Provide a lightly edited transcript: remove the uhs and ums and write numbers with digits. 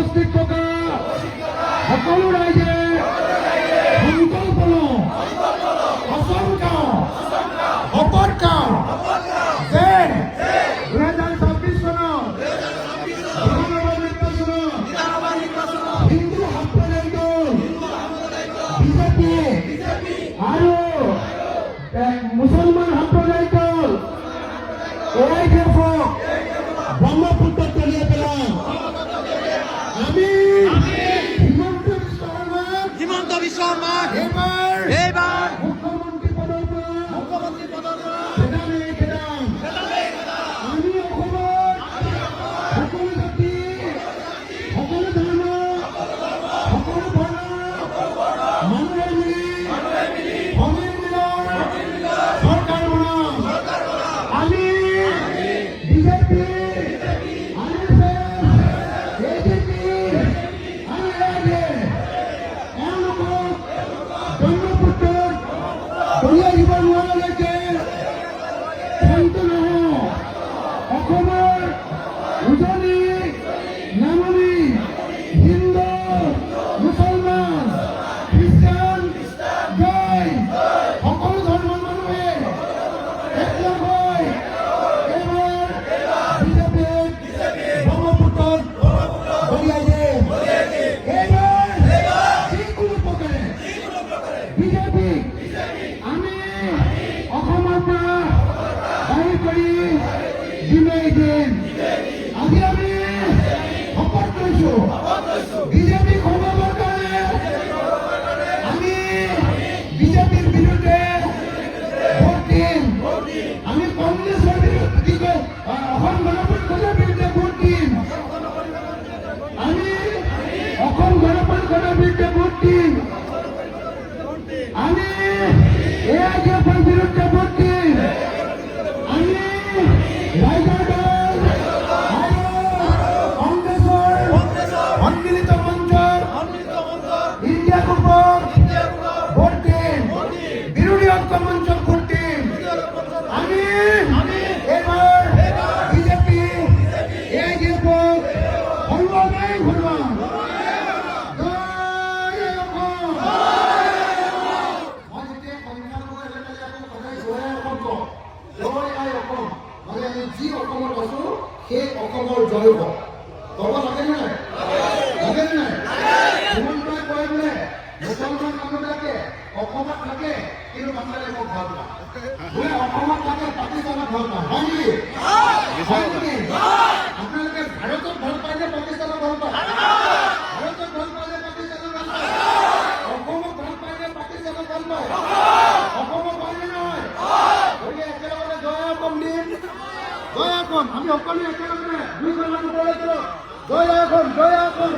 উপস্থিত থকা সকলো ৰাইজে সংকল্প লওঁ, আশংকা শপত খাওঁ যে 2026 চনত বিধানসভা নিৰ্বাচনত হিন্দু সাম্প্ৰদায়িক দল বিজেপি আৰু মুছলমান সাম্প্ৰদায়িক দল AIDFক ব্ৰহ্মপুত্ৰত তলিয়াই পেলাম। আমি হিমন্ত বিশ্ব শৰ্মাক এইবাৰ মুখ্যমন্ত্ৰী পদৰ পৰা খেদাম। আমি অসমৰ সকলো জাতি, সকলো ধৰ্ম, সকলো বৰ্ণ মানুহে মিলি সমিলমিলৰ চৰকাৰ বনাম। আমি বিজেপি, দলিয়াই দিব নোৱাৰালৈকে শান্ত নহওঁ। অসমৰ উজনি নামনি হিন্দু মুছলমান খ্ৰীষ্টান জয় সকলো ধৰ্মৰ মানুহে একলগ হৈ এইবাৰ বিজেপিক ব্ৰহ্মপুত্ৰত দলিয়াই দিম। এইবাৰ যিকোনো প্ৰকাৰে বিজেপিক আমি অসমৰ পৰা বাহিৰ কৰি দিমেই দিম। আজি আমি শপত লৈছোঁ বিজেপিক হটাবৰ কাৰণে আমি বিজেপিৰ বিৰুদ্ধে ভোট দিম। আমি কংগ্ৰেছৰ বিৰুদ্ধে অসম গণ পৰিষদৰ বিৰুদ্ধে ভোট দিম। আমি অসম গণ পৰিষদৰ বিৰুদ্ধে ভোট দিম। আমি AIDFৰ বিৰুদ্ধে ভোট দিম। আমি ৰাইজৰ দল আৰু কংগ্ৰেছৰ সন্মিলিত মঞ্চৰ ইণ্ডিয়া গ্ৰুপক ভোট দিম। বিৰোধী ঐক্য মঞ্চক ভোট দিম। আমি এইবাৰ বিজেপি AIDFক হৰুৱামেই হৰুৱাম। যি অসমত আছো সেই অসমৰ জয় হ'ব। ক'ব লাগেনে নাই? লাগেনে নাই? হিমন্তই কয় বোলে মুছলমান মানুহবিলাকে অসমত থাকে কিন্তু বাংলাদেশক ভাল পায়, বোলে অসমত থাকে পাকিস্তানক ভাল পায়। হয় নেকি? আপোনালোকে ভাৰতক ভাল পায় নে পাকিস্তানক ভাল পায়? ভাৰতক ভাল পায় নে পাকিস্তানক ভাল পায়? অসমক ভাল পায় নে পাকিস্তানক ভাল পায়? অসমক ভাল নে নহয়? গতিকে একেলগে জয় অসম দিম। জয় অসম। আমি সকলোৱে একেলগে দুইখন মানুহ জয় অসম, জয় অসম।